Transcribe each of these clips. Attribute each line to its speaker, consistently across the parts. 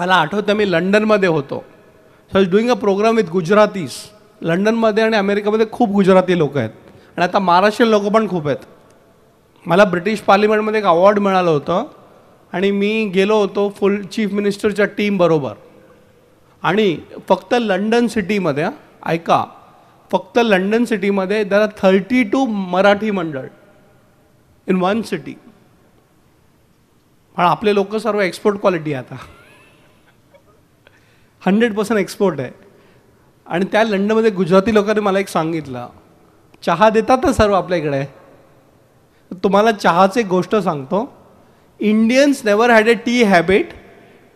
Speaker 1: मला आठवतं मी लंडनमध्ये होतो. So is doing a programme with Gujaratis. लंडनमध्ये आणि अमेरिकेमध्ये खूप गुजराती लोक आहेत आणि आता महाराष्ट्रीयन लोक पण खूप आहेत. मला ब्रिटिश पार्लिमेंटमध्ये एक अवॉर्ड मिळालं होतं आणि मी गेलो होतो फुल चीफ मिनिस्टरच्या टीमबरोबर. आणि फक्त लंडन सिटीमध्ये, ऐका, फक्त लंडन सिटीमध्ये देर आर 32 मराठी मंडळ इन वन सिटी. पण आपले लोक सर्व एक्सपोर्ट क्वालिटी आहे, आता 100% एक्सपोर्ट आहे. आणि त्या लंडनमध्ये गुजराती लोकांनी मला एक सांगितलं, चहा देतात ना सर्व आपल्या इकडे. तुम्हाला चहाची गोष्ट सांगतो. Indians never had a tea habit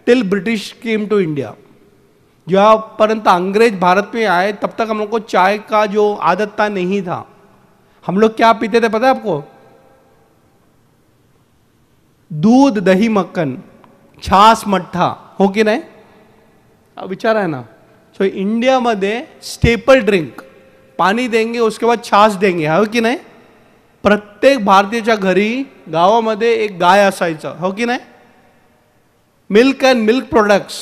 Speaker 1: till British came to India. जबपर्यंत अंग्रेज भारत में आए तब तक हम लोग को चाय का जो आदत था नहीं था. हम लोग क्या पीते थे पता है आपको? दूध, दही, मक्खन, छाछ, मठ्ठा, हो की नाही? विचार आहे ना. सो इंडिया मध्ये स्टेपल ड्रिंक, पाणी देंगे उसके बाद छाछ देंगे, हो की नाही? प्रत्येक भारतीयाच्या घरी गावामध्ये एक गाय असायचं, हो की नाही? Milk and milk products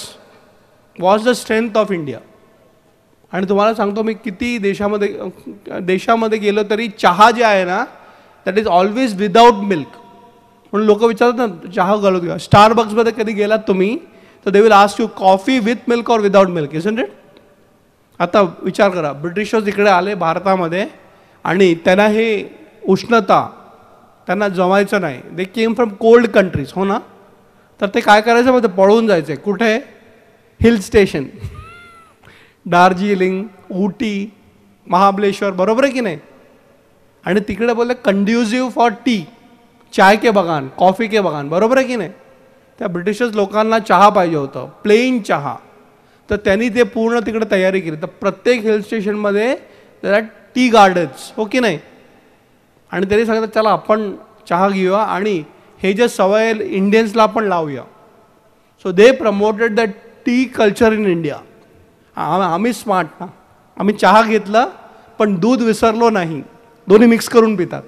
Speaker 1: was the strength of India. आणि तुम्हाला सांगतो मी किती देशामध्ये गेलो तरी चहा जे आहे ना, that is always without milk. म्हणून लोक विचारतात ना चहा घालून घ्या. स्टारबक्समध्ये कधी गेलात तुम्ही तर they will ask you coffee with milk और विदाउट मिल्क, इजंट इट? आता विचार करा, ब्रिटिशर्स इकडे आले भारतामध्ये आणि त्यांना हे उष्णता त्यांना जमायचं नाही. दे केम फ्रॉम कोल्ड कंट्रीज, हो ना? तर ते काय करायचं मग? ते पळून जायचे. कुठे? हिल स्टेशन, दार्जिलिंग, उटी, महाबलेश्वर, बरोबर आहे की नाही? आणि तिकडे बोलले कंड्युसिव्ह फॉर टी, चाय के बगान, कॉफी के बगान, बरोबर आहे की नाही? त्या ब्रिटिशर्स लोकांना चहा पाहिजे होतं, प्लेन चहा. तर त्यांनी ते पूर्ण तिकडे तयारी केली. तर प्रत्येक हिल स्टेशनमध्ये देर आर टी गार्डन्स, हो की नाही? आणि त्यांनी सांगितलं चला आपण चहा घेऊया आणि हे जे सवय इंडियन्सला आपण लावूया. So they promoted the T culture in India. आम्ही स्मार्ट ना, आम्ही चहा घेतला पण दूध विसरलो नाही, दोन्ही मिक्स करून पितात.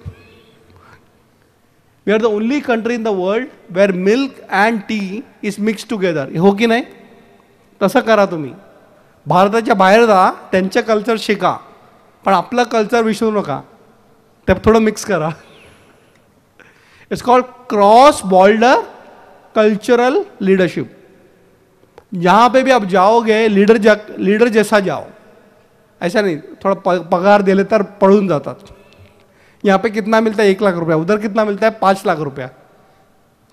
Speaker 1: We are the only country in the world where milk and tea is mix together, हो की नाही? तसं करा तुम्ही. भारताच्या बाहेर जा, त्यांचं कल्चर शिका, पण आपलं कल्चर विसरू नका. ते थोडं मिक्स करा. It's called cross border cultural leadership. जहाँ पे भी आप जाओगे लीडर जैसा जाओ, ऐसा नहीं थोड़ा पगार दे लेता पढ़ून जाता. यहाँ पे कितना मिलता है? 1 लाख रुपया. उधर कितना मिलता है? 5 लाख रुपया.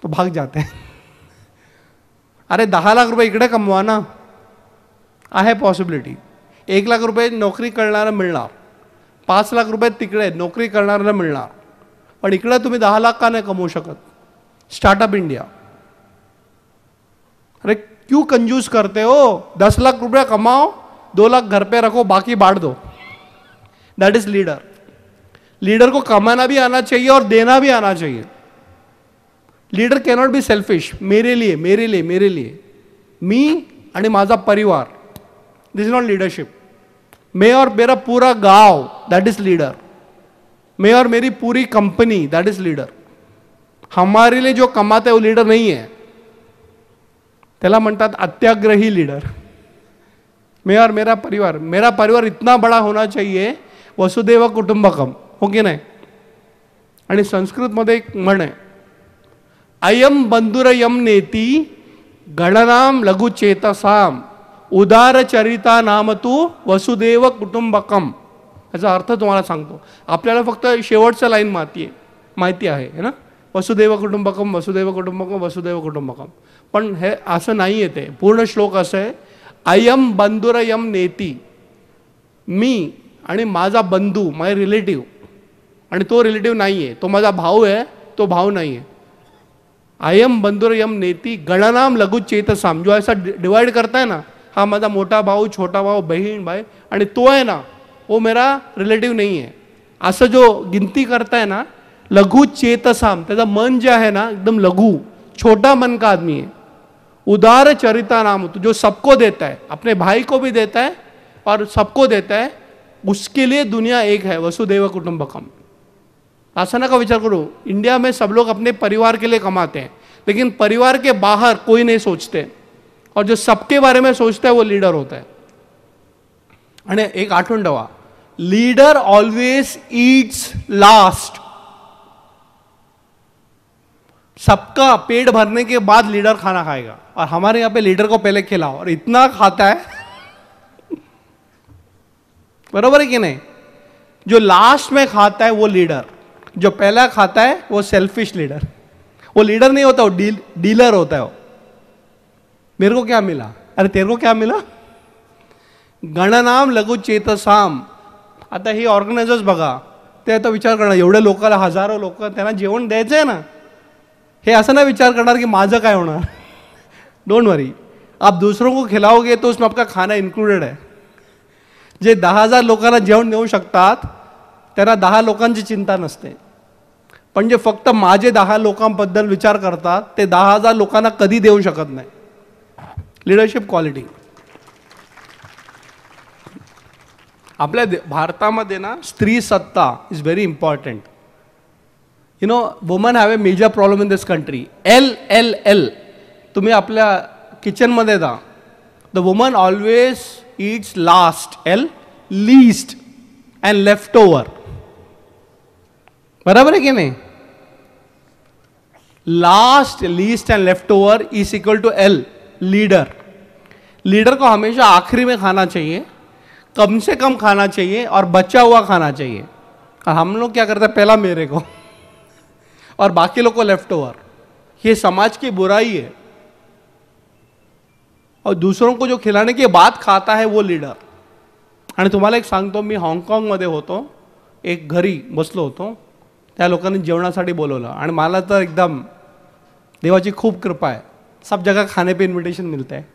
Speaker 1: तो भाग जाते हैं. अरे 10 लाख रुपये इकडे कमवा ना, आहे पॉसिबिलिटी. 1 लाख रुपये नोकरी करणारा मिळणार, 5 लाख रुपये तिकडे नोकरी करणाऱ्याला मिळणार. पण इकडे तुम्ही 10 लाख का नाही कमवू शकत? Startup India. अरे क्यों कंजूस करते हो? 10 लाख रुपया कमाओ, 2 लाख घर पे रखो, बाकी बांट दो. That is leader. लीडर को कमाना भी आना चाहिए और देना भी आना चाहिए. Leader cannot be selfish. मेरे लिए मेरे लिए मेरे लिए, मी आणि माझा परिवार, दिस इज नॉट लीडरशिप. मैं और मेरा पूरा गांव, दैट इज लीडर. मैं और मेरी पूरी कंपनी, दैट इज लीडर. हमारे लिए जो कमाते वो लीडर नहीं है, त्याला म्हणतात अत्याग्रही लीडर. मैं और मेरा परिवार इतना बड़ा होना चाहिए, वसुदेव कुटुंबकम, हो की नाही? आणि संस्कृतमध्ये एक म्हण आहे, अयम बंधुरयम नेती गणनाम लघुचेतसाम उदारचरिता नाम तू वसुदेव कुटुंबकम. याचा अर्थ तुम्हाला सांगतो. आपल्याला फक्त शेवटचं लाईन माहिती आहे ना, वसुदेव कुटुंबकम वसुदेव कुटुंबकम वसुदेव कुटुंबकम. पण हे असं नाही आहे. ते पूर्ण श्लोक असं आहे, अयम बंधुरयम नेती, मी आणि माझा बंधू, माय रिलेटिव्ह, आणि तो रिलेटिव्ह नाही आहे, तो माझा भाऊ आहे, तो भाऊ नाही आहे. अयम बंधुरयम नेती गणनाम लघु चेतसाम. जो ऐसा डिवाइड करता है ना, हा माझा मोठा भाऊ, छोटा भाऊ, बहीण, भाई, आणि तो आहे ना वो मेरा रिलेटिव्ह नाही आहे, असं जो गिनती करताय ना, लघु चेतसाम, त्याचं मन जे आहे ना एकदम लघु, छोटा मन का आदमी है. उदार चरिता नाम, तो जो सबको देता है, अपने भाई को भी देता है और सबको देता है, उसके लिए दुनिया एक है, वसुदेव कुटुंबकम. ऐसा ना का विचार करो, इंडिया में सब लोग अपने परिवार के लिए कमाते हैं, लेकिन परिवार के बाहर कोई नहीं सोचते. और जो सबके बारे में सोचता है वो लीडर होता है. आणि एक आठवण ठेवा, लीडर ऑलवेज ईट्स लास्ट. सबका पेट भरने के बाद लीडर खाना खाएगा, और हमारे यहां पे लीडर को पहले खिलाओ और इतना खाता है. बरोबर है कि नहीं? जो लास्ट में खाता है वो लीडर, जो पहला खाता है वो सेल्फिश लीडर. वो लीडर नहीं होता, वो डीलर होता है. वो मेरे को क्या मिला, अरे तेरे को क्या मिला. गणनाम लघु चेतसाम. आता हे ऑर्गनायझर्स बघा, ते आता विचार करणार एवढे लोकांना, हजारो लोक, त्यांना जेवण द्यायचं आहे ना. हे असं ना विचार करणार की माझं काय होणार. डोंट वरी, आप दूसरों को खिलाओगे तो उसमें आपका खाना इंक्लूडेड है. जे 10,000 लोकांना जेवण देऊ शकतात त्यांना 10 लोकांची चिंता नसते. पण जे फक्त माझे 10 लोकांबद्दल विचार करतात ते 10,000 लोकांना कधी देऊ शकत नाही. Leadership quality. आपल्या भारतामध्ये ना स्त्री सत्ता is very important. You know, woman have a major problem in this country. L. तुम्ही आपल्या किचनमध्ये जा, the woman always eats last. L, least and left over. बराबर है कि नहीं? Last, least and left over is equal to L, leader. Leader को हमेशा आखिरी में खाना चाहिए, कम से कम खाना चाहिए और बचा हुआ खाना चाहिए. और हम लोग क्या करते हैं, पहला मेरे को और बाकी लोग को लेफ्ट ओवर. ये समाज की बुराई है. और दूसरों को जो खिलाने के बाद खाता है वो लीडर. आणि तुम्हाला एक सांगतो, मी हाँगकाँगमध्ये होतो, एक घरी बसलो होतो, त्या लोकांनी जेवणासाठी बोलवलं आणि मला तर एकदम देवाची खूप कृपा आहे. सब जगह खाने पे इन्विटेशन मिलता है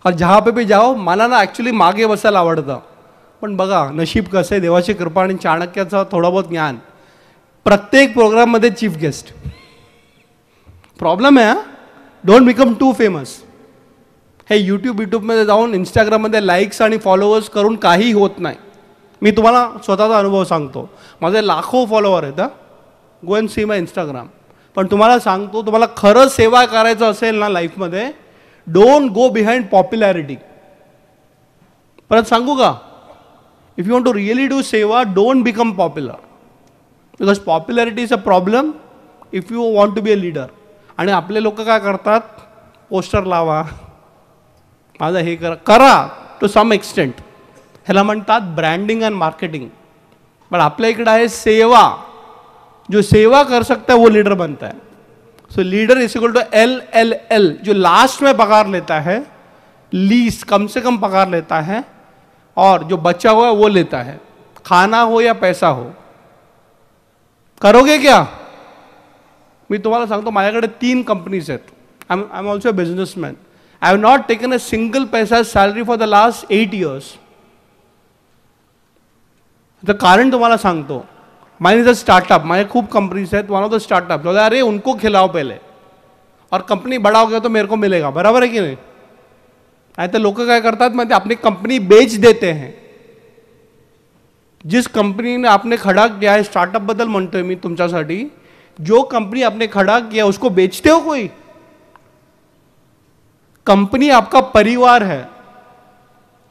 Speaker 1: और जहाँ पे भी जाओ, मला ना ॲक्च्युली मागे बसायला आवडतं. पण बघा नशीब कसं आहे, देवाची कृपा आणि चाणक्याचं थोडं बहुत ज्ञान. प्रत्येक प्रोग्राममध्ये चीफ गेस्ट. प्रॉब्लेम आहे, डोंट बिकम टू फेमस. हे यूट्यूबमध्ये जाऊन इंस्टाग्राममध्ये लाईक्स आणि फॉलोअर्स करून काही होत नाही. मी तुम्हाला स्वतःचा अनुभव सांगतो. माझे लाखो फॉलोअर आहेत. Go and see my Instagram. पण तुम्हाला सांगतो, तुम्हाला खरं सेवा करायचं असेल ना लाईफमध्ये, डोंट गो बिहाइंड पॉप्युलॅरिटी. परत सांगू का, if you want to really do सेवा, don't become popular, because popularity is a problem if you want to be a leader. आणि आपले लोक काय करतात, पोस्टर लावा, माझं हे करा टू सम एक्सटेंट. ह्याला म्हणतात ब्रँडिंग अँड मार्केटिंग. पण आपल्या इकडे आहे सेवा. जो सेवा कर सकता है वो लीडर बनता है. So leader is equal to L. जो लास्ट में पगार लेता है, लीस्ट कम से कम पगार लेता है, और जो बचा हुआ है वो लेता है, खाना हो या पैसा हो. करोगे क्या? मी तुम्हाला सांगतो, माझ्याकडे 3 कंपनीज आहेत. I am also a businessman. I have not taken a single पैसा salary for the last 8 years. तर कारण तुम्हाला सांगतो, माइन इज अ स्टार्टअप. माझे खूप कंपनीज आहेत. वन ऑफ द स्टार्टअप, अरे उनको खिलाओ पहले और कंपनी बड़ा हो गया तो मेरे को मिलेगा. बराबर है कि नहीं? नहीं तो लोग क्या करतात माहिती, अपनी कंपनी बेच देते हैं. जिस कंपनी ने आपने खड़ा किया है, स्टार्टअप बद्दल म्हणतोय मी तुमच्यासाठी, जो कंपनी आपने खड़ा किया उसको बेचते हो कोई? कंपनी आपका परिवार है,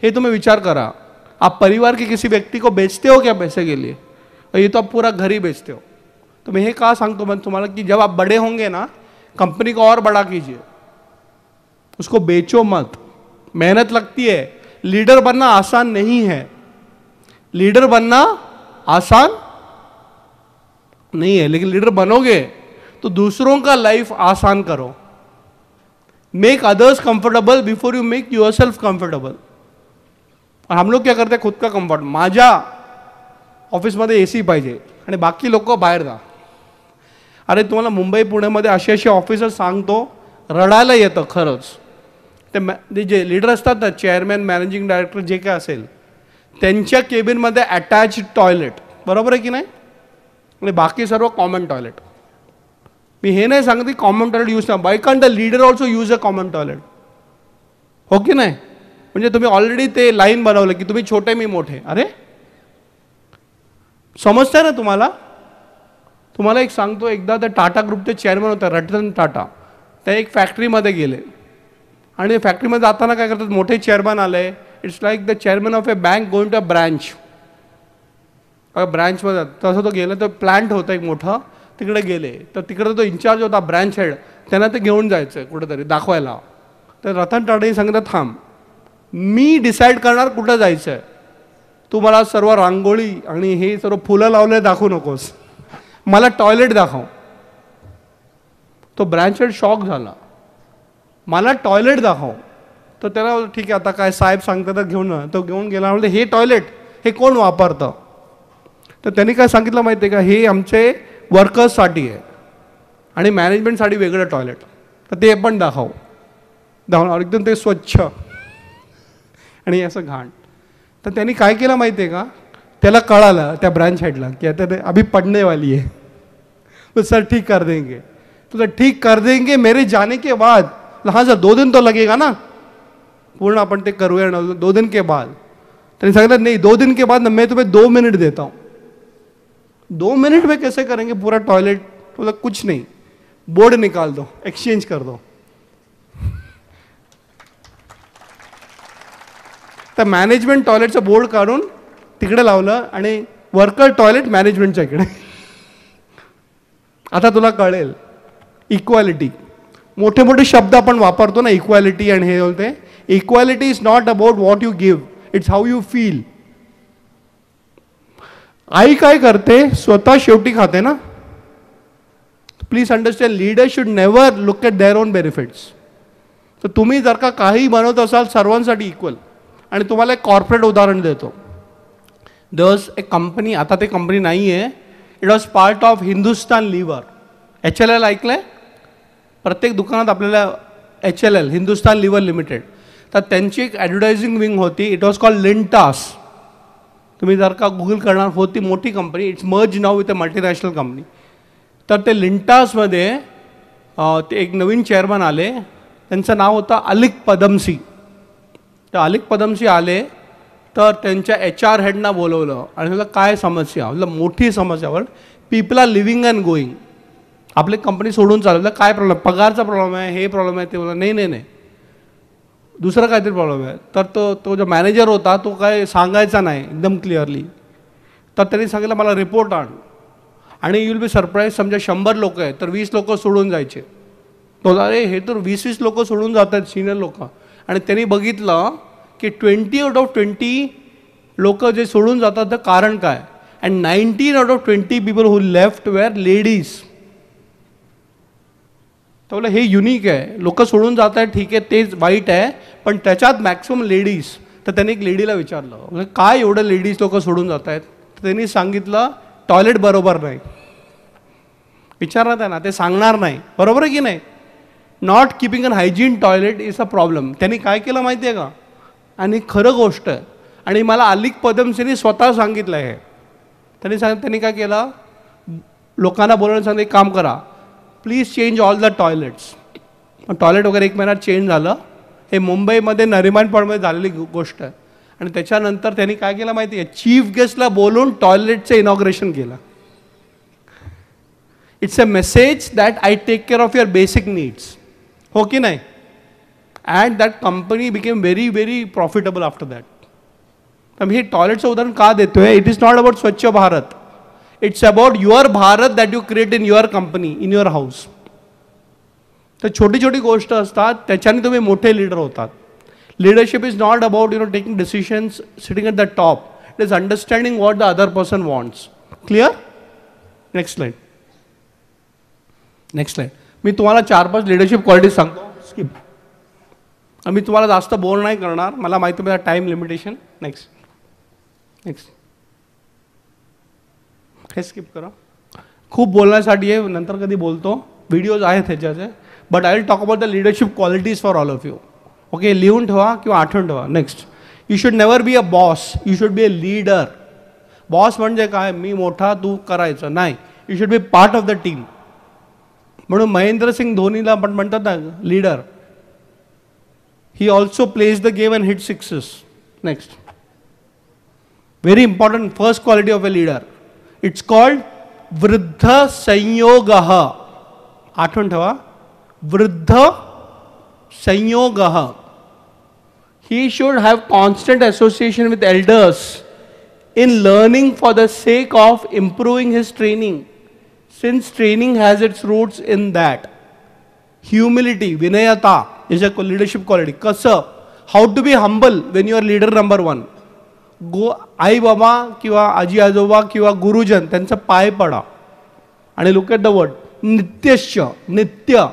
Speaker 1: ये तुम्हें विचार करा. आप परिवार के किसी व्यक्ति को बेचते हो क्या पैसे के लिए? और ये तो आप पूरा घर ही बेचते हो. तो मैं ये कहा सांगतो मैं तुम्हाला कि जब आप बड़े होंगे ना, कंपनी को और बड़ा कीजिए, उसको बेचो मत. मेहनत लगती है. लीडर बनना आसान नहीं है. लीडर बनना आसान नहीं है, लेकिन लीडर बनोगे तो दूसरों का लाइफ आसान करो. Make others comfortable before you make yourself comfortable. और हम लोग क्या करते हैं, खुद का कंफर्ट. माझ्या ऑफिसमध्ये एसी पाहिजे आणि बाकी लोक बाहेर जा. अरे तुम्हाला मुंबई पुण्यामध्ये अशी अशी ऑफिसर्स सांगतो, रडायला येतं खरंच. ते जे लीडर असतात ना, चेअरमॅन, मॅनेजिंग डायरेक्टर, जे काय असेल, त्यांच्या केबिनमध्ये अटॅच टॉयलेट. बरोबर आहे की नाही? आणि बाकी सर्व कॉमन टॉयलेट. मी हे नाही सांगते कॉमन टॉयलेट यूज करा. Why can't the leader also use a common toilet. हो की नाही? म्हणजे तुम्ही ऑलरेडी ते लाईन बनवलं की तुम्ही छोटे मी मोठे. अरे समजतंय ना तुम्हाला? तुम्हाला एक सांगतो, एकदा त्या टाटा ग्रुपचे चेअरमन होते रतन टाटा. ते एक फॅक्टरीमध्ये गेले आणि फॅक्टरीमध्ये जाताना काय करतात, मोठे चेअरमन आले, it's like the chairman of a bank going to a branch. ब्रँचमध्ये तसं तो गेला, तो प्लांट होता एक मोठा, तिकडे गेले, तर तिकडे तो इन्चार्ज होता ब्रँच हेड, त्यांना ते घेऊन जायचं कुठेतरी दाखवायला. तर रतन टाटांनी सांगितलं, थांब, मी डिसाईड करणार कुठं जायचं आहे, तू मला सर्व रांगोळी आणि हे सर्व फुलं लावले दाखवू नकोस, मला टॉयलेट दाखव. तो ब्रँच हेड शॉक झाला, मला टॉयलेट दाखव. तर त्याला ठीक आहे, आता काय साहेब सांगतात तर घेऊन, तो घेऊन गेला. म्हणजे हे टॉयलेट हे कोण वापरतं. तर त्यांनी काय सांगितलं माहिती आहे का, हे आमचे वर्कर्ससाठी आहे आणि मॅनेजमेंटसाठी वेगळं टॉयलेट, तर ते पण दाखवणार एकदम ते स्वच्छ आणि असं घाण. तर त्यांनी काय केलं माहिती आहे का, त्याला कळालं त्या ब्रांच हेडला की आता ते अभी पडने वाली है, तो सर ठीक कर देंगे. तो सर ठीक कर देंगे मेरे जाने के बाद. हाँ सर 2 दिन तो लगेगा ना, पूर्ण अपन ते करूया ना 2 दिन के बाद. त्यांनी सांगितलं नहीं 2 दिन के बाद ना मैं तुम्हें 2 मिनट देता हूँ. 2 मिनट में कैसे करेंगे पूरा टॉयलेट. तो कुछ नहीं, बोर्ड निकाल दो, एक्सचेंज कर दो. तर मॅनेजमेंट टॉयलेटचं बोर्ड काढून तिकडे लावलं आणि वर्कर टॉयलेट मॅनेजमेंटच्या इकडे. आता तुला कळेल इक्वालिटी. मोठे मोठे शब्द आपण वापरतो ना, इक्वालिटी आणि हे बोलते. Equality is not about what you give, it's how you feel. आई काय करते, स्वतः शेवटी खाते ना. Please understand, leader should never look at their own benefits. तर तुम्ही जर का काही बनवत असाल सर्वांसाठी इक्वल. आणि तुम्हाला एक कॉर्पोरेट उदाहरण देतो. देयर वॉज ए कंपनी, आता ते कंपनी नाही आहे, it was part of Hindustan Lever. HLL ऐकलंय, प्रत्येक दुकानात आपल्याला HLL हिंदुस्तान लिव्हर लिमिटेड. तर त्यांची एक ॲडव्हर्टायझिंग विंग होती, इट वॉज कॉल्ड लिंटास. तुम्ही जर का गुगल करणार, होती मोठी company, it's merge now with a multinational company. तर ते लिंटासमध्ये ते एक नवीन चेअरमन आले, त्यांचं नाव होतं अलिक पदमसी. तर अलिक पदमसी आले, तर त्यांच्या HR हेडना बोलवलं आणि म्हटलं काय समस्या. म्हटलं मोठी समस्या, people are leaving and going. आपली कंपनी सोडून चालवलं, काय प्रॉब्लेम, पगारचा प्रॉब्लेम आहे, हे प्रॉब्लेम आहे, ते बोलला नाही दुसरं काहीतरी प्रॉब्लेम आहे. तर तो जो मॅनेजर होता तो काय सांगायचा नाही एकदम क्लिअरली. तर त्यांनी सांगितलं मला रिपोर्ट आण आणि यू विल बी सरप्राईज. समजा 100 लोक आहेत तर 20 लोक सोडून जायचे. तो अरे हे तर 20 लोक सोडून जात आहेत, सिनियर लोक. आणि त्यांनी बघितलं की 20 आउट ऑफ 20 लोक जे सोडून जातात तर कारण काय. And 19 out of 20 people who left were ladies. तर बोला हे युनिक आहे, लोक सोडून जात आहेत ठीक आहे, तेच वाईट आहे, पण त्याच्यात मॅक्सिमम लेडीज. तर त्यांनी एक लेडीला विचारलं काय एवढं लेडीज लोक सोडून जात आहेत. तर त्यांनी सांगितलं टॉयलेट बरोबर नाही. विचारणार आहे ना, ते सांगणार नाही, बरोबर आहे की नाही. Not keeping an hygiene toilet is a problem. त्यांनी काय केलं माहिती आहे का, आणि खरं गोष्ट आहे, आणि मला अलिक पदमसीने स्वतः सांगितलं आहे. त्यांनी काय केलं, लोकांना बोलवून सांगितलं एक काम करा, please change all the toilets. Toilet वगैरे 1 महिन्यात चेंज झालं. हे मुंबईमध्ये नरिमन पॉईंटमध्ये झालेली गोष्ट आहे. आणि त्याच्यानंतर त्यांनी काय केलं माहिती आहे, चीफ गेस्टला बोलून टॉयलेटचं इनॉग्रेशन केलं. It's a message that I take care of your basic needs. हो की नाही. And that company became very very profitable after that. तर मी हे टॉयलेटचं उदाहरण का देतोय, इट इज नॉट अबाउट स्वच्छ Bharat, it's about your Bharat that you create in your company, in your house. तर छोटी छोटी गोष्ट असतात, त्याच्याने तुम्ही मोठे लीडर होतात. Leadership is not about taking decisions sitting at the top. It is understanding what the other person wants. Clear. Next slide. मी तुम्हाला 4-5 लीडरशिप क्वालिटीज सांगतो. स्किप. मी तुम्हाला जास्त बोर नाही करणार, मला माहिती आहे टाईम लिमिटेशन. नेक्स्ट हे स्किप करा. खूप बोलण्यासाठी आहे, नंतर कधी बोलतो, व्हिडिओज आहेत ह्याच्याचे. But I will talk about the leadership qualities for all of you. Okay, लिहून ठेवा किंवा आठवून ठेवा. Next, you should never be a boss, you should be a leader. Boss म्हणजे काय, मी मोठा तू करायचं नाही. You should be part of the team. म्हणून महेंद्रसिंग धोनीला पण म्हणतात ना leader. He also plays the game and hit sixes. Next, very important first quality of a leader, it's called वृद्ध संयोग. आठवण ठेवा, वृद्ध संयोगः. He should have constant association with elders in learning for the sake of improving his training, since training has its roots in that. Humility, vinayata is a leadership quality. कसं? How to be humble when you are leader number one. आई बाबा किंवा आजी आजोबा किंवा गुरुजन त्यांचा पाय पडा आणि लुक ॲट द वर्ड नित्यश्च, नित्य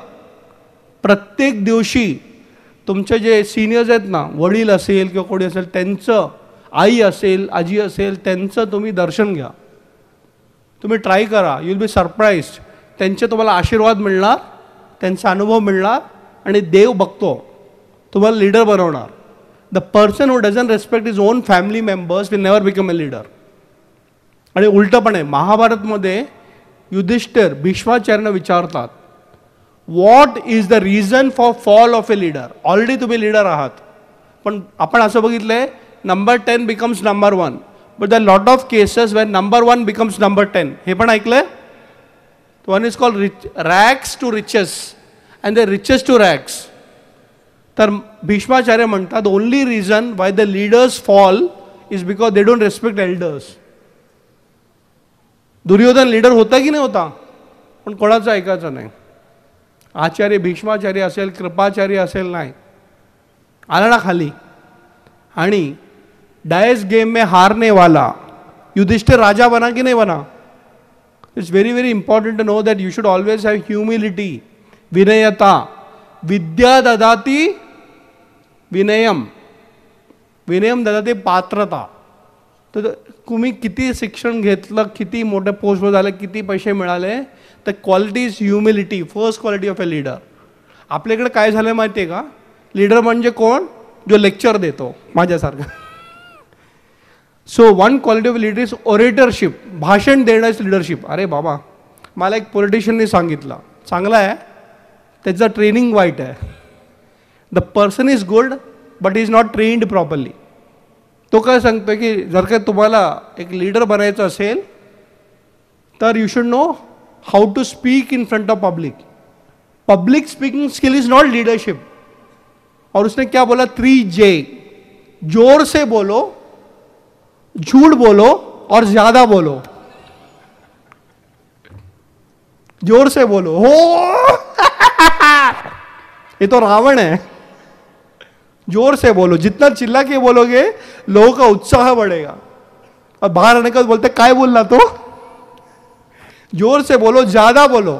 Speaker 1: प्रत्येक दिवशी तुमचे जे सिनियर्स आहेत ना, वडील असेल किंवा कोणी असेल त्यांचं, आई असेल आजी असेल त्यांचं तुम्ही दर्शन घ्या. तुम्ही ट्राय करा, यू विल बी सरप्राइज्ड. त्यांचे तुम्हाला आशीर्वाद मिळणार, त्यांचा अनुभव मिळणार आणि देव बघतो तुम्हाला लीडर बनवणार. The person who doesn't respect his own family members will never become a leader. आणि उलटं पण आहे. महाभारतमध्ये युधिष्ठिर भीष्माचार्यांना विचारतात, what is the reason for fall of a leader. Already तुम्ही लीडर आहात, पण आपण असं बघितलंय number 10 becomes number 1, but the lot of cases when number 1 becomes number 10. हे पण ऐकलंय. One is called rags to riches and the reaches to rags. तर भीष्माचार्य म्हणतात only reason why the leaders fall is because they don't respect elders. Duryodhan leader होता की नाही होता, पण कोणाचं ऐकायचं नाही. आचार्य भीष्माचार्य असेल, कृपाचार्य असेल, नाही आला ना खाली. आणि डायस गेम में हारने वाला युधिष्ठिर राजा बना कि नहीं बना. It's very very important to know that you should always have humility, विनयता. विद्या ददाती विनयम, विनयम ददाती पात्रता. तर तुम्ही किती शिक्षण घेतलं, किती मोठ्या पोस्टवर झालं, किती पैसे मिळाले, तर quality is humility, first quality of a leader. आपल्याकडे काय झालं माहिती आहे का, लीडर म्हणजे कोण, जो लेक्चर देतो माझ्यासारखं. So one quality of leader is oratorship, भाषण देणं इज लीडरशिप. अरे बाबा, मला एक पॉलिटिशियनने सांगितलं, चांगला आहे, त्याचं ट्रेनिंग वाईट आहे. The person is good but is not trained properly. तो काय सांगतोय की जर का तुम्हाला एक लीडर बनायचं असेल तर you should know how to speak in front of public. Public speaking skill is not leadership. और उसने क्या बोला, 3J, जोर से बोलो, झूठ बोलो और ज्यादा बोलो. जोर से बोलो. हो ये तो रावण है. जोर से बोलो, जितना चिल्ला के बोलोगे लोगों का उत्साह बढ़ेगा. और बाहर आने का बोलते काय बोलला तो. जोर से बोलो, ज्यादा बोलो.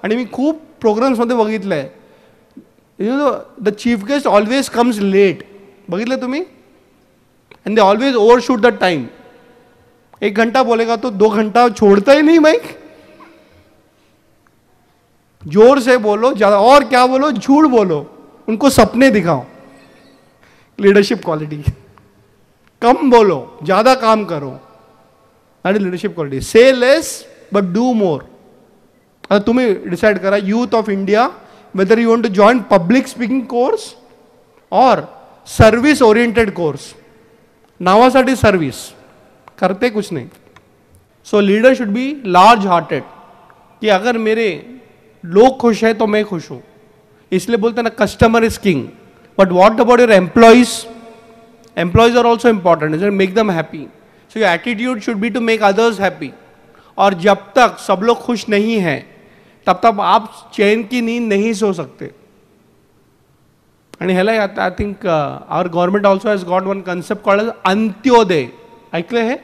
Speaker 1: आणि मी खूप प्रोग्राम्स मध्ये बघितलंय, you know the chief guest always comes late. बघितलं तुम्ही. And they always overshoot the time. 1 घंटा बोलेगा तो 2 घंटा छोड़ता ही नहीं माइक. जोर से बोलो, ज्यादा, और क्या बोलो, झूठ बोलो, उनको सपने दिखाओ. Leadership quality. कम बोलो, ज्यादा काम करो, आणि leadership quality. Say less but do more. आता तुम्ही डिसाइड करा, youth of India, whether you want to join public speaking course और सर्विस ओरिएंटेड कोर्स. नावासाठी सर्विस करते कुछ नहीं. So leader should be large hearted, कि अगर मेरे लोग खुश है तो मैं खुश हूं. इसलिए बोलते ना customer is king. But what about your employees. Employees are also important, make them happy. So your attitude should be to make others happy. और जब तक सब लोग खुश नहीं हैं तब तक आप चैन की नींद नहीं सो सकते. आणि ह्याला I think our government also has got one concept called Antyodaya. ऐकले हे.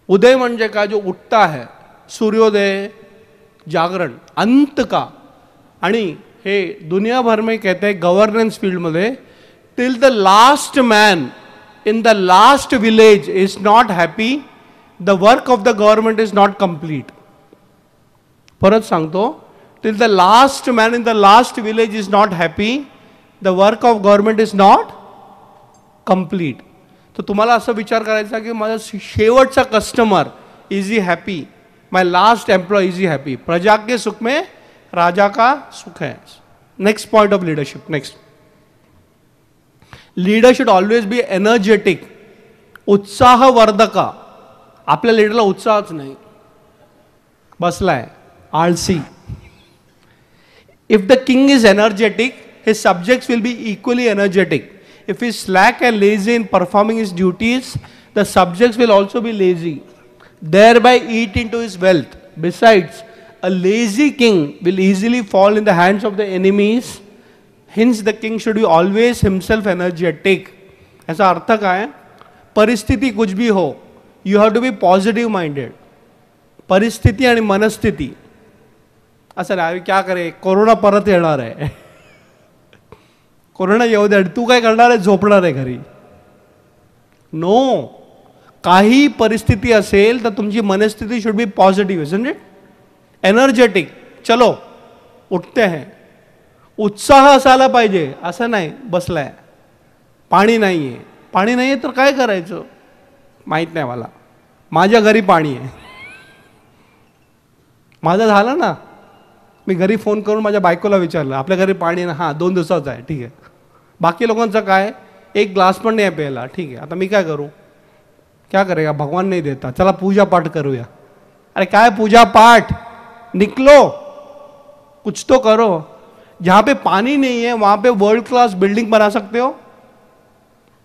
Speaker 1: उदय म्हणजे का, जो उठता है, सूर्योदय, जागरण, अंत का. आणि हे दुनिया भर में कहते हैं गवर्नेंस फील्ड मध्ये, till the last man in the last village is not happy, the work of the government is not complete. परत सांगतो, till the last man in the last village is not happy, the work of government is not complete. तर तुम्हाला असं विचार करायचा की माझा शेवटचा customer is he happy, my last employee is he happy. प्रजा के सुख में राजा का सुख है. Next point of leadership. Next, leader should always be energetic, उत्साहवर्धक. आपल्या लीडरला उत्साहच नाही, बसलाय आळसी. If the king is energetic, his subjects will be equally energetic. If he is slack and lazy in performing his duties, the subjects will also be lazy, thereby eat into his wealth. Besides, a lazy king will easily fall in the hands of the enemies. Hence the king should be always himself energetic. ऐसा अर्थ काय है? परिस्थिति कुछ भी हो, you have to be positive minded. परिस्थिति आणि मनस्थिति असं नाही, क्या करे, कोरोना परत येणार आहे, कोरोना येऊ दे, तू काय करणार आहे, झोपणार आहे घरी. नो, काही परिस्थिती असेल तर तुमची मनस्थिती should be positive, isn't it? Energetic, चलो उठते हैं, उत्साह असायला पाहिजे. असं नाही बसलाय, पाणी नाही आहे, पाणी नाही आहे तर काय करायचं माहीत नाही मला, माझ्या घरी पाणी आहे. माझं झालं ना, मी घरी फोन करून माझ्या बायकोला विचारलं, आपल्या घरी पाणी ना, हां 2 दिवसाचं आहे, ठीक आहे. बाकी लोकांचं काय, एक ग्लास पण नाही प्यायला, ठीक आहे. आता मी काय करूँ, क्या करेगा, भगवान नहीं देता, चला पूजा पाठ करूया. अरे काय पूजा पाठ, निकलो, कुछ तो करो. जहाँ पे पानी नहीं है वहाँ पे वर्ल्ड क्लास बिल्डिंग बना सकते हो?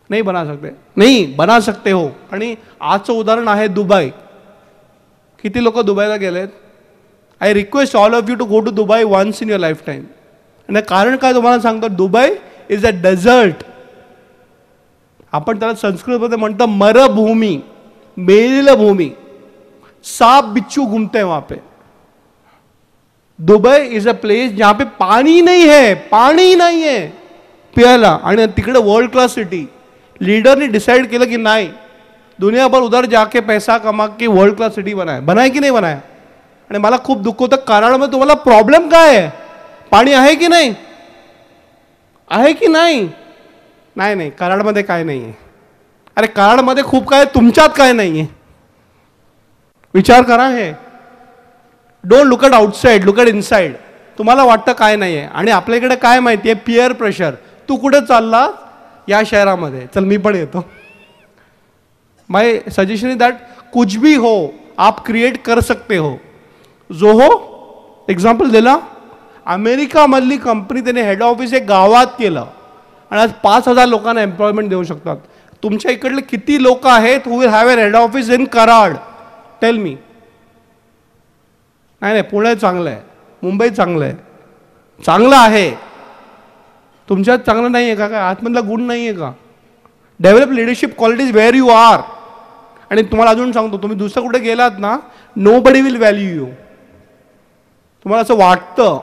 Speaker 1: नहीं बना सकते, नहीं बना सकते हो. आणि आजचं उदाहरण आहे दुबई. किती लोक दुबईला गेलेत? I request all of you to go to Dubai once in your life time. आणि कारण काय तुम्हाला सांगतो, दुबई इज अ डेझर्ट. आपण त्याला संस्कृतमध्ये म्हणतो मरभूमी, मेलेला भूमी. सांप बिच्छू घूमते हैं वहां पे. दुबई इज अ प्लेस जहां पे पानी नहीं है, पानी नहीं है प्यायला. आणि तिकडे वर्ल्ड क्लास सिटी. लीडरने डिसाइड केलं की नाही, दुनिया भर उधर जाके पैसा कमा के वर्ल्ड क्लास सिटी बनाए. बनाए की नाही बनाया? आणि मला खूप दुःख होतं, कराडमध्ये तुम्हाला प्रॉब्लेम काय आहे? पाणी आहे की नाही? आहे की नाही? नाही नाही, कराडमध्ये काय नाही आहे. अरे कराडमध्ये खूप काय, तुमच्यात काय नाही आहे. विचार करा. हे don't look at outside, look at inside. तुम्हाला वाटतं काय नाही आहे, आणि आपल्या इकडे काय माहिती आहे, पियर प्रेशर. तू कुठे चालला? या शहरामध्ये, चल मी पण येतो. माय सजेशन इज दैट कुछ भी हो आप क्रिएट कर सकते हो. जो हो एग्जाम्पल दिला, अमेरिका मधली कंपनी त्याने हेड ऑफिस एक गावात केलं आणि आज 5,000 लोकांना एम्प्लॉयमेंट देऊ शकतात. तुमच्या इकडले किती लोक आहेत who will have an head office in Karad? Tell me. नाही नाही, पुणे चांगलं आहे, मुंबई चांगलं आहे, चांगलं आहे. तुमच्यात चांगलं नाही आहे का? काय आतमधला गुण नाही आहे का? Develop leadership qualities where you are. आणि तुम्हाला अजून सांगतो, तुम्ही दुसरं कुठे गेलात ना, nobody will value you. तुम्हाला असं वाटतं,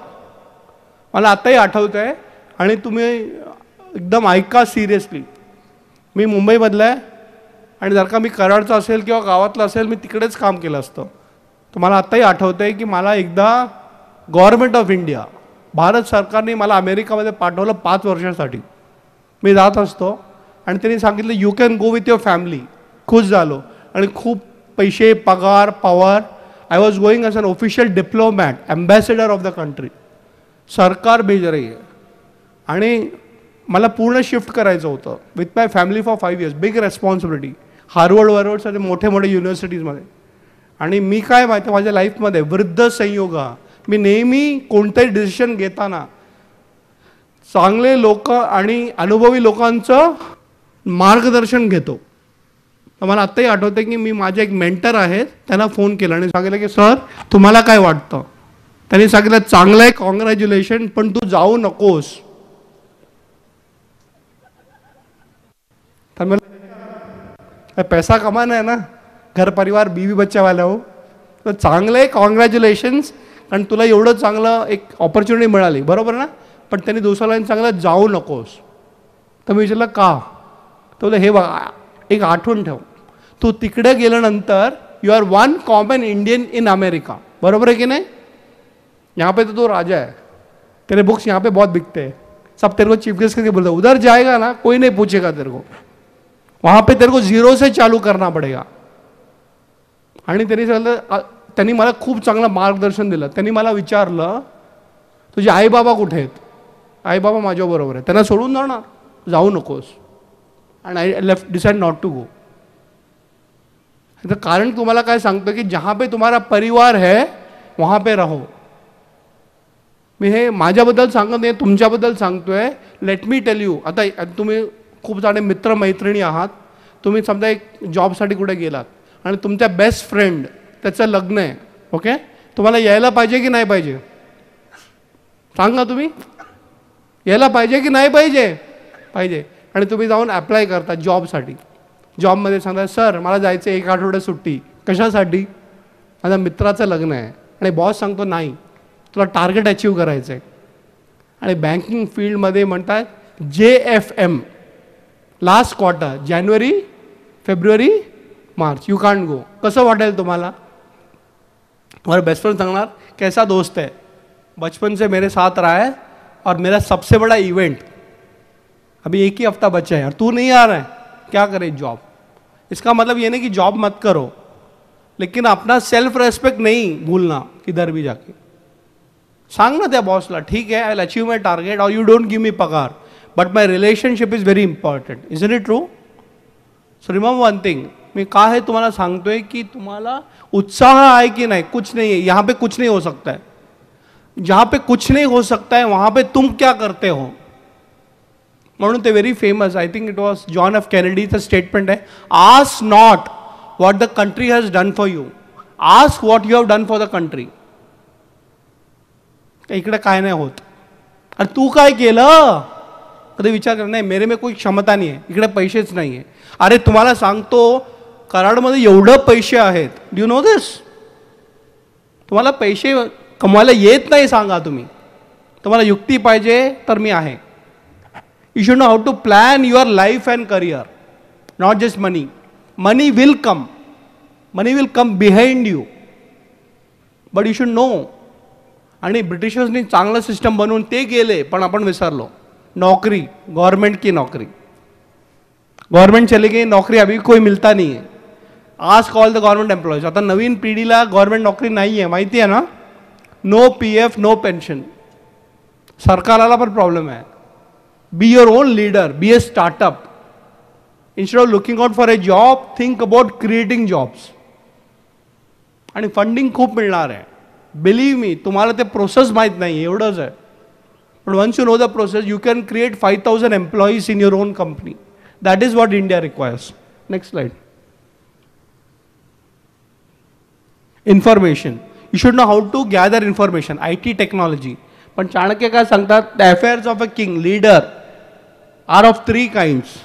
Speaker 1: मला आत्ताही आठवतं आहे. आणि तुम्ही एकदम ऐका सिरियसली. मी मुंबईमधला आहे, आणि जर का मी कराडचा असेल किंवा गावातला असेल, मी तिकडेच काम केलं असतं. तुम्हाला आत्ताही आठवतं आहे की मला एकदा गव्हर्नमेंट ऑफ इंडिया, भारत सरकारने मला अमेरिकामध्ये पाठवलं 5 वर्षासाठी. मी जात असतो आणि त्यांनी सांगितलं you can go with your family. खुश झालो आणि खूप पैसे, पगार, power. I was going as an official diplomat, ambassador of the country. सरकार भेज रही आहे. आणि मला पूर्ण शिफ्ट करायचं होतं with my family for 5 years. Big responsibility. हार्वर्डसारखे मोठे मोठे युनिव्हर्सिटीजमध्ये. आणि मी काय माहिती, माझ्या लाईफमध्ये वृद्ध संयोगा, मी नेहमी कोणतेही डिसिशन घेताना चांगले लोक आणि अनुभवी लोकांचं मार्गदर्शन घेतो. मला आत्ताही आठवतं की मी माझे एक मेंटर आहेत, त्यांना फोन केला आणि सांगितलं की सर तुम्हाला काय वाटतं? त्यांनी सांगितलं चांगलं आहे, कॉंग्रॅच्युलेशन, पण तू जाऊ नकोस. तर मला पैसा कमाना है ना, घर परिवार बीवी बच्चा वाला हो, तर चांगलं आहे, कॉंग्रॅच्युलेशन्स, कारण तुला एवढं चांगलं एक ऑपॉर्च्युनिटी मिळाली, बरोबर ना. पण त्यांनी दुसऱ्याला चांगलं जाऊ नकोस. तर मी विचारलं का? तर हे बघा, एक आठवण ठेव, तू तिकडे गेल्यानंतर you are one common Indian in America, बरोबर है कि नहीं? यहाँ पे तो तू राजा है, तेरे बुक्स यहाँ पे बहुत बिकते हैं, सब तेरे को चीफ गेस्ट करके बोलते, उधर जाएगा ना कोई नहीं पूछेगा तेरे को, वहाँ पे तेरे को 0 से चालू करना पड़ेगा. आणि त्यांनी मला खूप चांगलं मार्गदर्शन दिलं. त्यांनी मला विचारलं तुझे आई बाबा कुठे आहेत? आई बाबा माझ्याबरोबर आहे, त्यांना सोडून जाणार, जाऊ नकोस. आणि I left, decide not to go. कारण तुम्हाला काय सांगतो की जहाँ पे तुम्हारा परिवार है वहाँ पे रहो. मी हे माझ्याबद्दल सांगत नाही, तुमच्याबद्दल सांगतोय. Let me tell you. आता तुम्ही खूप सारे मित्रमैत्रिणी आहात. तुम्ही समजा एक जॉबसाठी कुठे गेलात आणि तुमच्या बेस्ट फ्रेंड त्याचं लग्न आहे. ओके, तुम्हाला यायला पाहिजे की नाही पाहिजे? सांगा तुम्ही, यायला पाहिजे की नाही पाहिजे? पाहिजे. आणि तुम्ही जाऊन अप्लाय करता जॉबसाठी. जॉबमध्ये सांगता, सर मला जायचं 1 आठवड्यात सुट्टी. कशासाठी? माझ्या मित्राचं लग्न आहे. आणि बॉस सांगतो नाही, तुला टार्गेट अचीव करायचं आहे. आणि बँकिंग फील्डमध्ये म्हणतात JFM, last quarter, January February March, you can't go. कसं वाटेल तुम्हाला? तुम्हारा बेस्ट फ्रेंड सांगणार, कैसा दोस्त है, बचपन से मेरे साथ रहा है और मेरा सबसे बड़ा इवेंट अभी 1 ही हफ्ता बचा है और तू नहीं आ रहा है, क्या करे जॉब. इसका मतलब ये नहीं कि जॉब मत करो, लेकिन अपना सेल्फ रेस्पेक्ट नहीं भूलना किधर भी जाके. सांग ना त्या बॉसला, ठीक है, I will achieve my target और यू डोंट गिव मी पगार, but my relationship is very important. Isn't it true? So remember one thing, मैं कहा है तुम्हाला सांगतोय की तुम्हाला उत्साह आहे की नाही? कुछ नहीं है. यहाँ पे कुछ नहीं हो सकता है. जहाँ पे कुछ नहीं हो सकता है वहाँ पे तुम क्या करते हो? म्हणून ते very famous, I think it was John F केनेडीचं स्टेटमेंट आहे, ask not what the country has done for you, ask what you have done for the country. इकडे काय नाही होत. आणि तू काय केलं कधी विचार कर. नाही, मेरे में कोई क्षमता नाही आहे, इकडे पैसेच नाही आहे. अरे तुम्हाला सांगतो, कराडमध्ये एवढं पैसे आहेत. डू यू नो दिस? तुम्हाला पैसे कमवायला येत नाही सांगा तुम्ही. तुम्हाला युक्ती पाहिजे तर मी आहे. You should know how to plan your life and career, not just money. Money will come, money will come behind you, but you should know. आणि ब्रिटिशर्सनी चांगलं सिस्टम बनवून ते गेले, पण आपण विसरलो. नौकरी, गवर्नमेंट की नौकरी, गवर्नमेंट चली गई, नौकरी अभी कोई मिलता नहीं है. Ask all the government employees. आता नवीन पिढीला गवर्नमेंट नौकरी नाही आहे, माहिती आहे ना? No PF, no pension. सरकाराला पण प्रॉब्लेम आहे. Be your own leader, be a startup. Instead of looking out for a job, think about creating jobs. आणि फंडिंग खूप मिळणार आहे. बिलीव मी, तुम्हाला ते प्रोसेस माहीत नाही, एवढंच आहे. पण once you know the process, you can create 5,000 employees in your own company. That is what India requires. Next slide. Information. You should know how to gather information. IT technology. पण चाणक्य काय सांगतात? The affairs of a king, leader are of 3 kinds.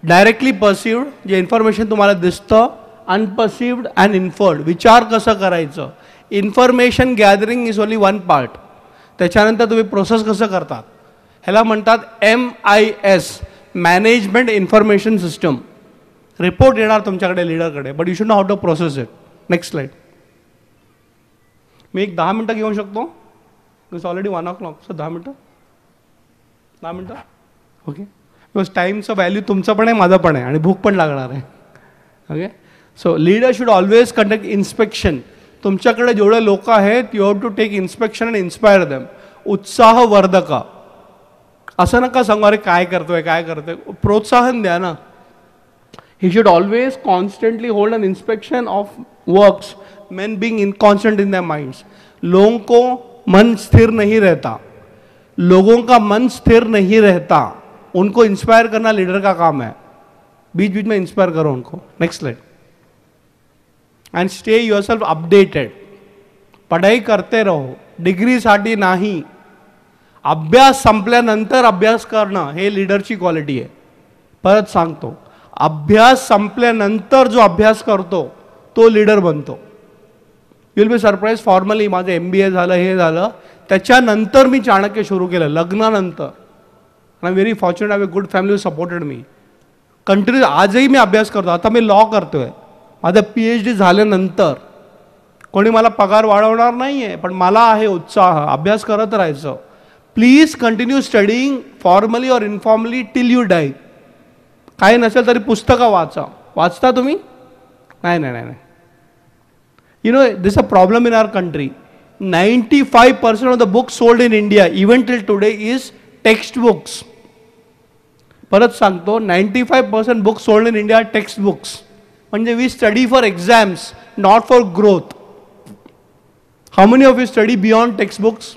Speaker 1: Directly perceived, जे information तुम्हाला दिसतं, अनपर्सिव्ड and inferred, विचार कसं करायचं. Information gathering is only 1 part. त्याच्यानंतर तुम्ही प्रोसेस कसं करतात, ह्याला म्हणतात MIS, management information system. Report येणार तुमच्याकडे लीडरकडे, but you should know how to process it. Next slide. मी एक 10 मिनटं घेऊ शकतो? It's already 1 o'clock. सो 10 मिनटं, 10 मिनटं. ओके, बिकॉज टाईमचं व्हॅल्यू तुमचं पण आहे, माझं पण आहे, आणि भूक पण लागणार आहे. Okay, so leader should always conduct inspection. तुमच्याकडे जेवढे लोक आहेत, you have to take inspection and inspire them. उत्साहवर्धक. असं नका सांगू अरे काय करतोय काय करतोय, प्रोत्साहन द्या ना. He should always constantly hold N inspection of works, men being inconstant in their minds. लोगों को मन स्थिर नहीं रहता, लोगों का मन स्थिर नहीं रहता. उनको इंस्पायर करना लीडर का काम है. बीच बीच में इंस्पायर करो उनको. Next slide. End stay yourself updated. पढ़ाई करते रहो, डिग्रीसाठी नाही. अभ्यास संपल्यानंतर अभ्यास करणं हे लीडरची क्वालिटी आहे. परत सांगतो, अभ्यास संपल्यानंतर जो अभ्यास करतो तो लीडर बनतो. You will be surprise. Formally माझं MBA झालं, हे झालं, त्याच्यानंतर मी चाणक्य सुरू केलं, लग्नानंतर. I am very fortunate, I have a good family supported me. Continue आजही मी अभ्यास करतो. आता मी लॉ करतोय. माझं PhD झाल्यानंतर कोणी मला पगार वाढवणार नाही आहे, पण मला आहे उत्साह, अभ्यास करत राहायचं. प्लीज कंटिन्यू स्टडिंग फॉर्मली और इनफॉर्मली टिल यू डाय. काही नसेल तरी पुस्तकं वाचा. वाचता तुम्ही? नाही नाही नाही. You know, this is a problem in our country. 95% of the books sold in India, even till today, is textbooks. परत सांगतो, 95% books sold in India are textbooks. म्हणजे we study for exams, not for growth. How many of you study beyond textbooks?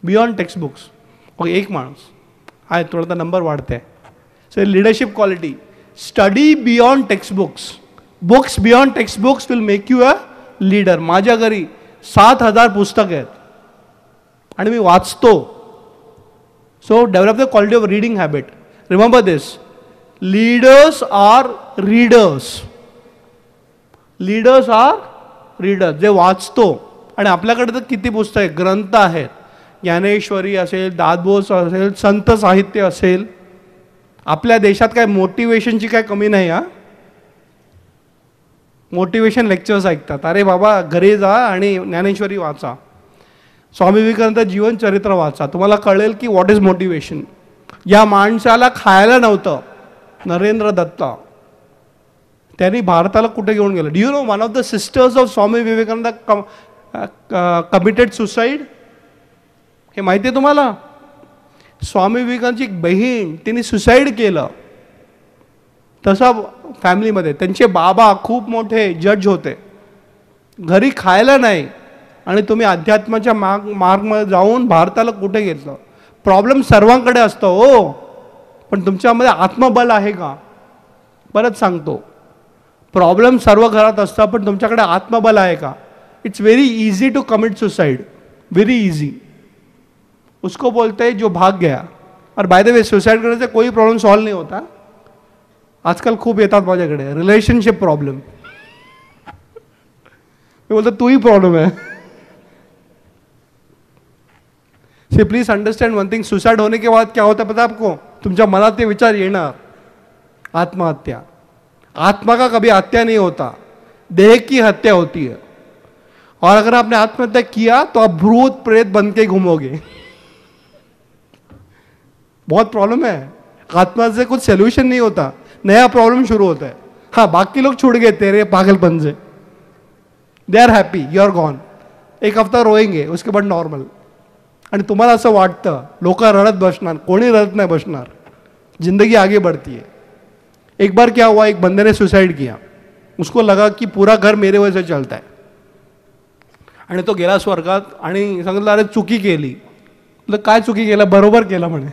Speaker 1: Beyond text books. Okay, एक माणूस आहे, थोडा number वाढते. So leadership quality, study beyond text books. Books beyond text books will make you a leader. माझ्या घरी 7,000 पुस्तक आहेत आणि मी वाचतो. So develop the quality of reading habit. Remember this, leaders are readers. Leaders are readers. जे वाचतो. आणि आपल्याकडे तर किती पुस्तक ग्रंथ आहेत. ज्ञानेश्वरी असेल, दासबोध असेल, संत साहित्य असेल. आपल्या देशात काय मोटिवेशनची काय कमी नाही. हा, मोटिवेशन लेक्चर्स ऐकतात. अरे बाबा घरी जा आणि ज्ञानेश्वरी वाचा, स्वामी विवेकानंद जीवनचरित्र वाचा, तुम्हाला कळेल की व्हॉट इज मोटिवेशन. या माणसाला खायला नव्हतं, नरेंद्र दत्ता, त्यांनी भारताला कुठे घेऊन गेलं. Do you know one of the sisters of Swami Vivekananda committed suicide. हे माहिती आहे तुम्हाला. स्वामी विवेकानंदची एक बहीण, तिने सुसाईड केलं. तसा फॅमिलीमध्ये त्यांचे बाबा खूप मोठे जज होते, घरी खायला नाही, आणि तुम्ही अध्यात्माच्या मार्गमध्ये जाऊन भारताला कुठे घेतलं. प्रॉब्लेम सर्वांकडे असतो हो, पण तुमच्यामध्ये आत्मबल आहे का. परत सांगतो, प्रॉब्लेम सर्व घरात असतं, पण तुमच्याकडे आत्मबल आहे का. It's very easy to commit suicide, very easy. उसको बोलते हैं जो भाग गया. और बाय द वे, सुसाइड करने से कोई प्रॉब्लम सॉल्व नहीं होता. आजकाल खूप येतात माझ्याकडे, रिलेशनशिप प्रॉब्लेम. मी बोलतो तू ही प्रॉब्लेम है. See please understand one thing, suicide होने के बाद क्या होता है पता है आपको. तुमच्या मनात ते विचार येणार, आत्महत्या. आत्मा का कभी हत्या नहीं होता, देह की हत्या होती है. और अगर आपने आत्महत्या किया तो आप भूत प्रेत बन के घूमोगे. बहुत प्रॉब्लम है. आत्महत्या से कुछ सोल्यूशन नहीं होता, नया प्रॉब्लम शुरू होता है. हाँ, बाकी लोग छूट गए तेरे पागलपन से, they are happy, you are gone. एक हफ्ता रोएंगे, उसके बाद नॉर्मल. आणि तुम्हाला असं वाटतं लोक रडत बसणार, कोणी रडत नाही बसणार. जिंदगी आगे बढ़ती है. एक बार क्या हुआ, एक बंदे ने सुसाइड किया. उसको लगा कि पूरा घर मेरे वजह से चलता है, आणि तो गेला स्वर्गात आणि सांगितलं अरे चुकी केली. मतलब काय चुकी केलं, बरोबर केलं म्हणे.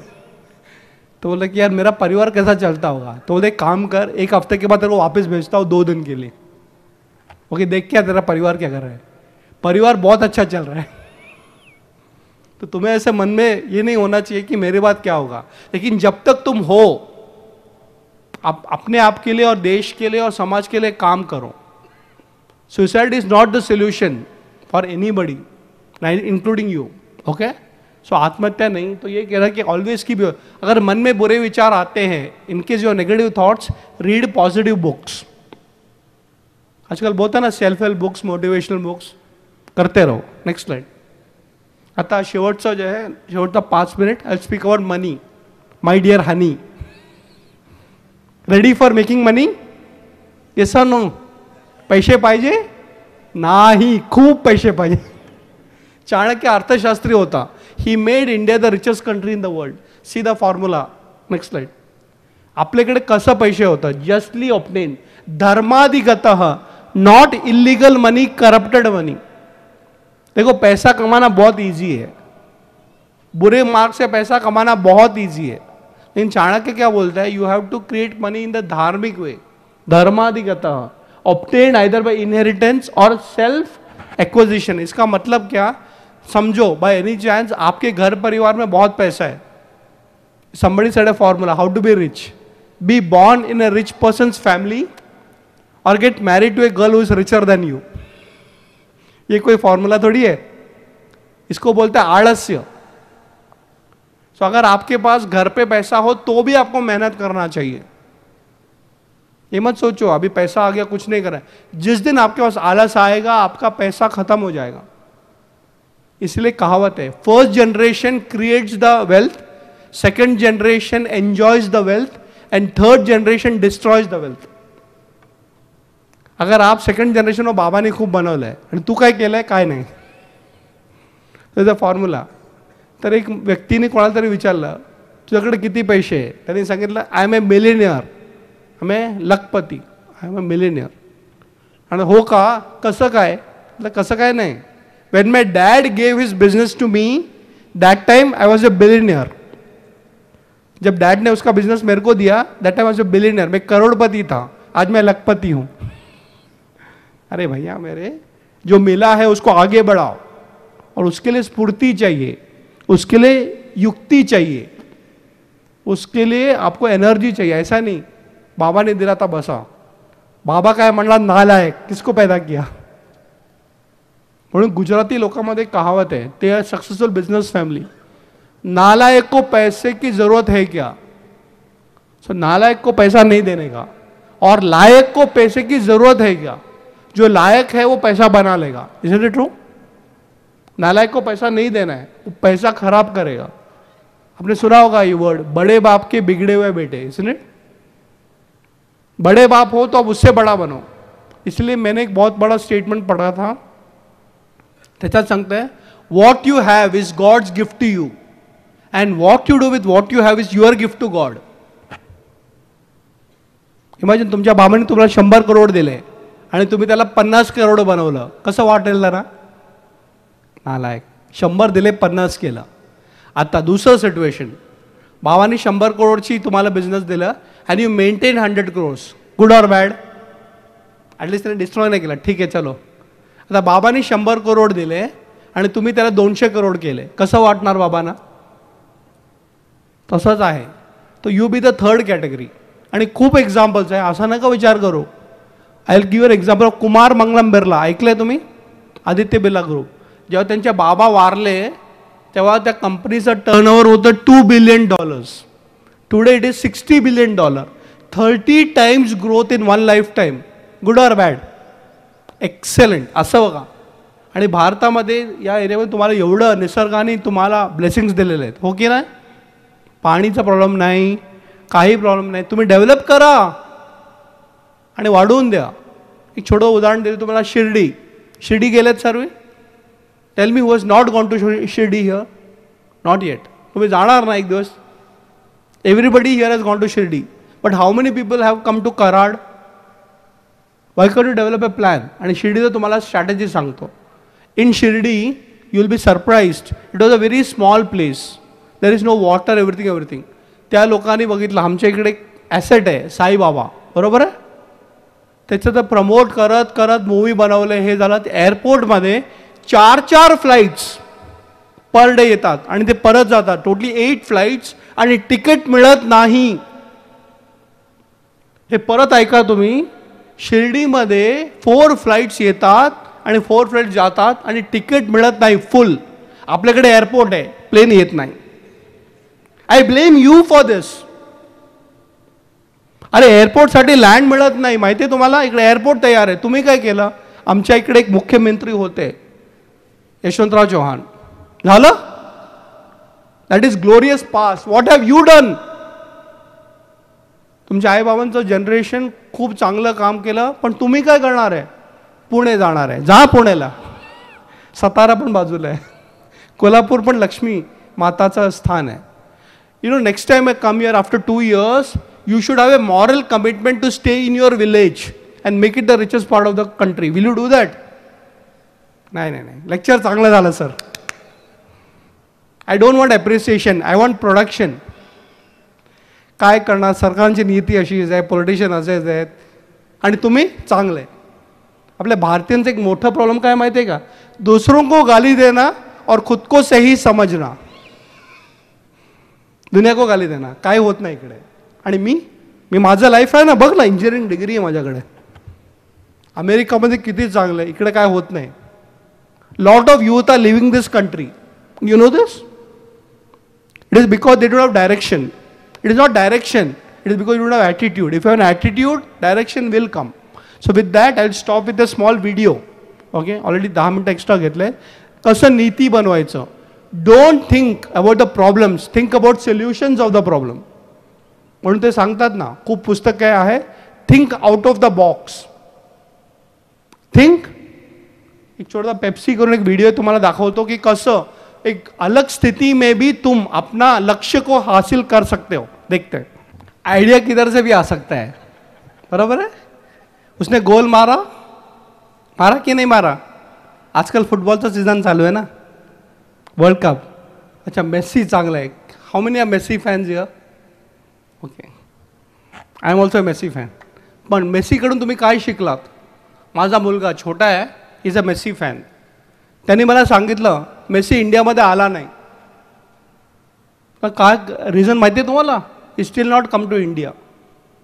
Speaker 1: तो बोला कि यार मेरा परिवार कैसा चलता होगा. तो बोले काम कर, एक हफ्ते के बाद तेरे को वापस भेजता हूँ 2 दिन के लिए. ओके, देख क्या तेरा परिवार क्या कर रहा है. परिवार बहुत अच्छा चल रहा है. तो तुम्हें ऐसे मन में ये नहीं होना चाहिए कि मेरे बाद क्या होगा. लेकिन जब तक तुम हो, आप अपने आप के लिए और देश के लिए और समाज के लिए काम करो. Suicide is not the solution for anybody, including you. Okay, so आत्महत्या नहीं. तो ये कह रहा है कि ऑलवेज की भी, अगर मन में बुरे विचार आते हैं, इनके जो negative thoughts, read positive books. आजकल बोलता ना self help books, motivational books, करते रहो. Next slide. आता शेवटचं जे आहे, शेवटचा 5 minute, I speak about money. My dear honey, ready for making money. Yes or no. पैसे पाहिजे नाही, खूप पैसे पाहिजे. चाणक्य अर्थशास्त्री होता. He made India the richest country in the world. See the formula. Next slide. आपल्याकडे कसं पैसे होतं, जस्टली ऑप्टेन, धर्माधिगतः, not illegal money, corrupted money. देखो पैसा कमाना बहुत इजी है, बुरे मार्ग से पैसा कमाना बहुत इजी है. लेकिन चाणक्य क्या बोलता है, you have to create money in the धार्मिक वे, धर्माधिगतः, ऑब्टेन आइदर बाय इनहेरिटेंस और सेल्फ एक्विजिशन. इसका मतलब क्या, समझो बाय एनी चांस आपके घर परिवार में बहुत पैसा है. somebody said a formula how to be rich. Be born in a rich person's family or get married to a girl who is richer than you. ये कोई फॉर्मूला थोड़ी है, इसको बोलते हैं आलस्य. सो अगर आपके पास घर पे पैसा हो तो भी आपको मेहनत करना चाहिए. ये मत सोचो अभी पैसा आ गया कुछ नहीं करा. जिस दिन आपके पास आलस आएगा आपका पैसा खत्म हो जाएगा. इसलिए कहावत है, first generation creates the wealth, second generation enjoys the wealth, end third generation destroys the wealth. अगर आप सेकंड जनरेशन व बाबांनी खूप बनवलंय आणि तू काय केलंय, काय नाही, त्याचा फॉर्म्युला. तर एक व्यक्तीने कोणाला तरी विचारलं तुझ्याकडे किती पैसे आहे. त्यांनी सांगितलं I am a millionaire, I am a lakhpati, I am a millionaire. आणि हो का, कसं काय, कसं काय नाही. When my dad gave his business to me, that time I was a billionaire. जब डैड ने उसका बिजनेस मेरे को दिया, that time I was a billionaire. मैं करोड़पति था, आज मैं लखपति हूं. अरे भैया मेरे, जो मिला है उसको आगे बढ़ाओ, और उसके लिए स्फूर्ति चाहिए, उसके लिए युक्ति चाहिए, उसके लिए आपको एनर्जी चाहिए. ऐसा नहीं बाबा ने दिला था बसा. बाबा काय म्हणला, नालायक, किसको पैदा किया. म्हणून गुजराती लोकांमध्ये कहावत आहे, ते आर सक्सेसफुल बिजनेस फैमिली. नालायक को पैसे की जरूरत है क्या. सो नालायक को पैसा नहीं देने का, और लायक को पैसे की जरूरत है क्या. जो लायक है वो पैसा बना लेगा. Is it true. नालायक को पैसा नहीं देना है, वो पैसा खराब करेगा. आपने सुना होगा ये वर्ड, बड़े बाप के बिगड़े हुए बेटे. इसलिए बड़े बाप हो तो अब उससे बड़ा बनो. इसलिए मैंने एक बहुत बड़ा स्टेटमेंट पढ़ा था, त्याच्यात सांगते, what you have is God's gift to you, and what you do with what you have is your gift to God. Imagine तुमच्या बाबांनी तुम्हाला 100 करोड दिले आणि तुम्ही त्याला 50 करोड बनवलं, कसं वाटेल ना. नालायक. 100 दिले, 50 केलं. आता दुसरं सिच्युएशन, भावानी 100 करोडची तुम्हाला बिझनेस दिलं आणि you maintain 100 crores. Good or bad. At least त्याने डिस्ट्रॉय नाही केला, ठीक आहे चलो. आता बाबांनी 100 करोड दिले आणि तुम्ही त्याला 200 करोड केले, कसं वाटणार बाबांना. तसंच आहे. तो you be the third category. आणि खूप एक्झाम्पल्स आहे, असा नका विचार करू. I will give your example of Kumar Mangalam Birla. ऐकलंय तुम्ही. आदित्य बिर्ला ग्रुप. जेव्हा त्यांचे बाबा वारले तेव्हा त्या कंपनीचं टर्नओव्हर होतं $2 billion. Today it is $60 billion. 30 times growth in one life time. Good or bad. एक्सेलंट. असं बघा. आणि भारतामध्ये या एरियामध्ये तुम्हाला एवढं निसर्गाने तुम्हाला ब्लेसिंग्स दिलेले आहेत, हो की नाही. पाणीचा प्रॉब्लेम नाही, काही प्रॉब्लेम नाही. तुम्ही डेव्हलप करा आणि वाढवून द्या. एक छोटं उदाहरण देतो तुम्हाला. शिर्डी. शिर्डी गेलेत सर्व. Tell me who has not gone to Shirdi here. Not yet. तुम्ही जाणार ना एक दिवस. Everybody here has gone to Shirdi. But how many people have come to Karad. Why can you develop a plan. आणि शिर्डीचं तुम्हाला स्ट्रॅटेजी सांगतो. In Shirdi you will be surprised. It was a very small place. There is no water, everything. त्या लोकांनी बघितलं, आमच्या इकडे एक ॲसेट आहे साईबाबा, बरोबर आहे. त्याचं तर प्रमोट करत करत मूवी बनवलं, हे झालं. एअरपोर्टमध्ये 4 फ्लाईट्स पर डे येतात आणि ते परत जातात. टोटली 8 फ्लाईट्स आणि तिकीट मिळत नाही. हे परत ऐका तुम्ही. शिर्डीमध्ये 4 फ्लाईट्स येतात आणि 4 फ्लाईट्स जातात आणि तिकीट मिळत नाही फुल. आपल्याकडे एअरपोर्ट आहे, प्लेन येत नाही. आय ब्लेम यू फॉर दिस. अरे एअरपोर्टसाठी लँड मिळत नाही, माहिती आहे तुम्हाला. इकडे एअरपोर्ट तयार आहे. तुम्ही काय केलं. आमच्या इकडे एक मुख्यमंत्री होते, यशवंतराव चव्हाण. झालं. That is glorious past. What have you done. तुमच्या आईबाबांचं जनरेशन खूप चांगलं काम केलं, पण तुम्ही काय करणार आहे. पुणे जाणार आहे, जा पुण्याला. सातारा पण बाजूला आहे, कोल्हापूर पण लक्ष्मी माताचं स्थान आहे. You know, next time I come here after 2 years, you should have a moral commitment to stay in your village and make it the richest part of the country. Will you do that? नाही नाही नाही. Lecture चांगलं झालं sir. I don't want appreciation, I want production. काय करणार. सरकारची नीती अशीच आहे, पॉलिटिशियन असेच आहेत, आणि तुम्ही चांगले. आपल्या भारतीयांचं एक मोठा प्रॉब्लेम काय माहिती आहे का. दूसरों को गाली देना और खुद को सही समझना. दुनिया को गाली देना. काय होत नाही इकडे. आणि मी माझं लाईफ आहे ना, बघ ना, इंजिनिअरिंग डिग्री आहे माझ्याकडे. अमेरिकामध्ये किती चांगलं आहे, इकडे काय होत नाही. Lot of youth are living this country. You know this. It is because they don't have direction. It is not direction, it is because you don't have attitude. If you have an attitude, direction will come. So with that I will stop with a small video. Okay, already 10 मिनिटं extra घेतले. कसं नीती बनवायचं. Don't think about the problems, think about solutions of the problem. म्हणून ते सांगतात ना, खूप पुस्तक काय आहे, think out of the box. Think. एक छोटा पेप्सी करून एक व्हिडिओ तुम्हाला दाखवतो की कसं एक अलग स्थिति में भी तुम अपना लक्ष्य को हासिल कर सकते हो. देखते हैं. आइडिया किधर से भी आ सकता है, बराबर है. उसने गोल मारा कि नहीं मारा. आजकल फुटबॉलचा सीजन चालू आहे ना, वर्ल्ड कप. अच्छा मेसी चांगला आहे. How many are Messi fans here? Okay, I am also a Messi fan. पण मेसीकडून तुम्ही काय शिकलात? माझा मुलगा छोटा आहे, इज अ मेसी फॅन. त्यांनी मला सांगितलं मेसी इंडियामध्ये आला नाही. काय रिझन माहिती आहे तुम्हाला? He still not come to India.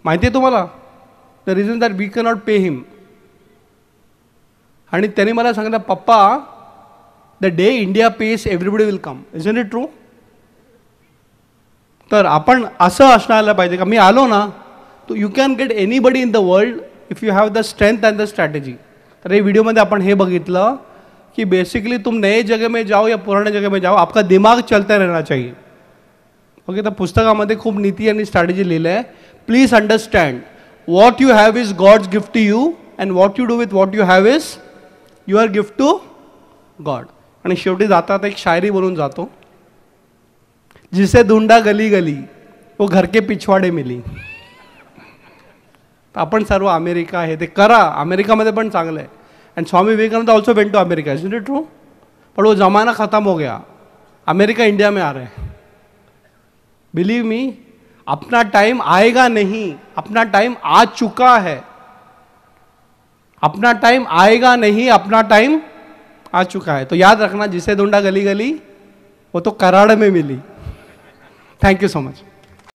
Speaker 1: माहिती आहे तुम्हाला? The reason that we can not pay him. आणि त्यांनी मला सांगितलं पप्पा, the day India pays everybody will come. Isn't it true? तर आपण असं असणायला पाहिजे का मी आलो ना, तो you can get anybody in the world if you have the strength and the strategy. तर हे व्हिडिओमध्ये आपण हे बघितलं कि बेसिकली तुम नए जगह में जाओ या पुराने जगह में जाओ, आपका दिमाग चलता रहना चाहिए. ओके, तर पुस्तकामध्ये खूप नीती आणि स्ट्रॅटेजी लिहिलं आहे. Please understand what you have is God's gift to you and what you do with what you have is your gift to God. आणि शेवटी जातात एक शायरी बोलून जातो, जिसे ढूंढा गली गली वो घर के पिछवाडे मिली. आपण सर्व अमेरिका आहे ते करा, अमेरिकामध्ये पण चांगलं आहे. And Swami Vivekananda also went to America. Is it true? पर वो जमाना खत्म हो गया, अमेरिका इंडिया में आ रहा है. बिलीव मी, अपना टाइम आएगा नहीं, अपना टाइम आ चुका है. अपना टाइम आएगा नहीं, अपना टाइम आ चुका है. तो याद रखना, जिसे ढूंढा गली गली वो तो कराड़ में मिली. Thank you so much.